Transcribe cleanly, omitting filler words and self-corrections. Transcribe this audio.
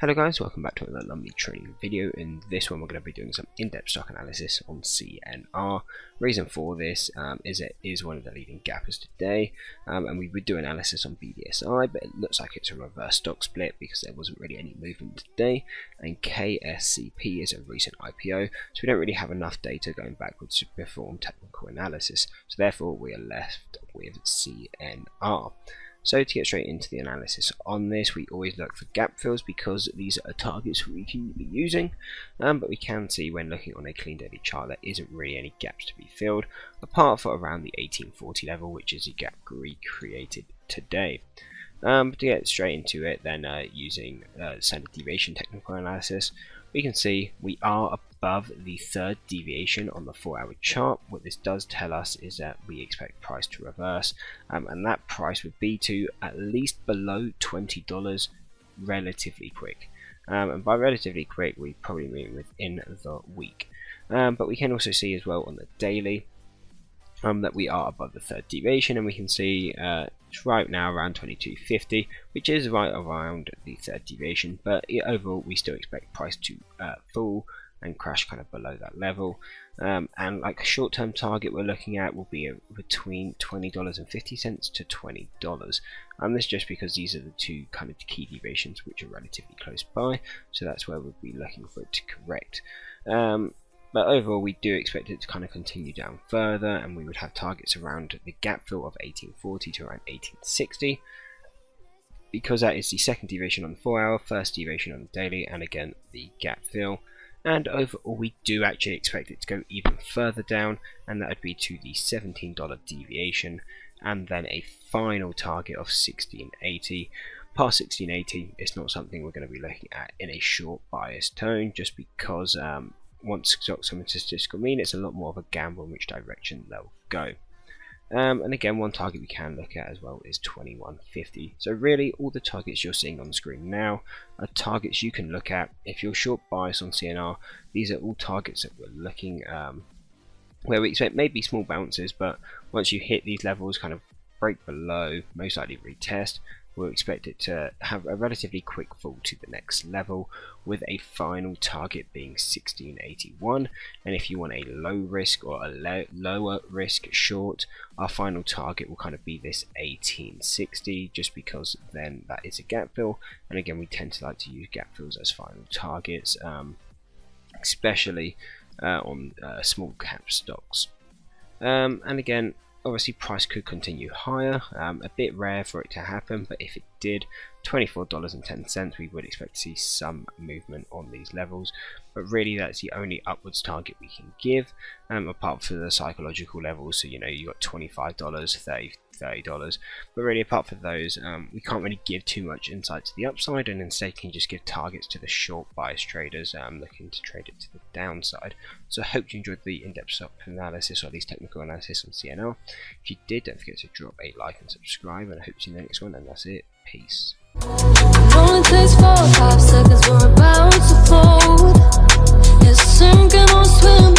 Hello guys, welcome back to another lovely trading video. In this one we're going to be doing some in-depth stock analysis on CNR. Reason for this is it is one of the leading gappers today, and we would do analysis on BDSI, but it looks like it's a reverse stock split because there wasn't really any movement today, and KSCP is a recent IPO, so we don't really have enough data going backwards to perform technical analysis, so therefore we are left with CNR. So to get straight into the analysis on this, we always look for gap fills because these are targets we can be using, but we can see when looking on a clean daily chart there isn't really any gaps to be filled, apart from around the 1840 level, which is a gap recreated today. But to get straight into it, then using standard deviation technical analysis, we can see we are above the third deviation on the 4-hour chart. What this does tell us is that we expect price to reverse, and that price would be to at least below $20 relatively quick. And by relatively quick, we probably mean within the week. But we can also see as well on the daily that we are above the third deviation, and we can see right now around 2250, which is right around the third deviation, but overall we still expect price to fall and crash kind of below that level, and like a short-term target we're looking at will be between $20.50 to $20, and this just because these are the two kind of key deviations which are relatively close by, so that's where we'll be looking for it to correct. But overall we do expect it to kind of continue down further, and we would have targets around the gap fill of 1840 to around 1860, because that is the second deviation on the 4-hour, first deviation on the daily, and again the gap fill. And overall we do actually expect it to go even further down, and that would be to the $17 deviation, and then a final target of 1680. Past 1680 it's not something we're going to be looking at in a short bias tone, just because once stocks come into statistical mean, it's a lot more of a gamble in which direction they'll go. And again, one target we can look at as well is 2150. So really all the targets you're seeing on the screen now are targets you can look at. If you're short bias on CNR, these are all targets that we're looking where we expect maybe small bounces, but once you hit these levels, kind of break below, most likely retest, we'll expect it to have a relatively quick fall to the next level, with a final target being 1681. And if you want a low risk or a lower risk short, our final target will kind of be this 1860, just because then that is a gap fill, and again we tend to like to use gap fills as final targets, especially on small cap stocks. And again, obviously price could continue higher, a bit rare for it to happen, but if it did, $24.10, we would expect to see some movement on these levels, but really that's the only upwards target we can give, apart from the psychological levels. So you know, you got $25, $30, but really apart from those, we can't really give too much insight to the upside, and instead can just give targets to the short bias traders looking to trade it to the downside. So I hope you enjoyed the in-depth stock analysis, or at least technical analysis on CNR. If you did, don't forget to drop a like and subscribe, and I hope to see you in the next one, and that's it. Peace. It only takes 4 or 5 seconds, we're about to fold. It's sinking or swimming.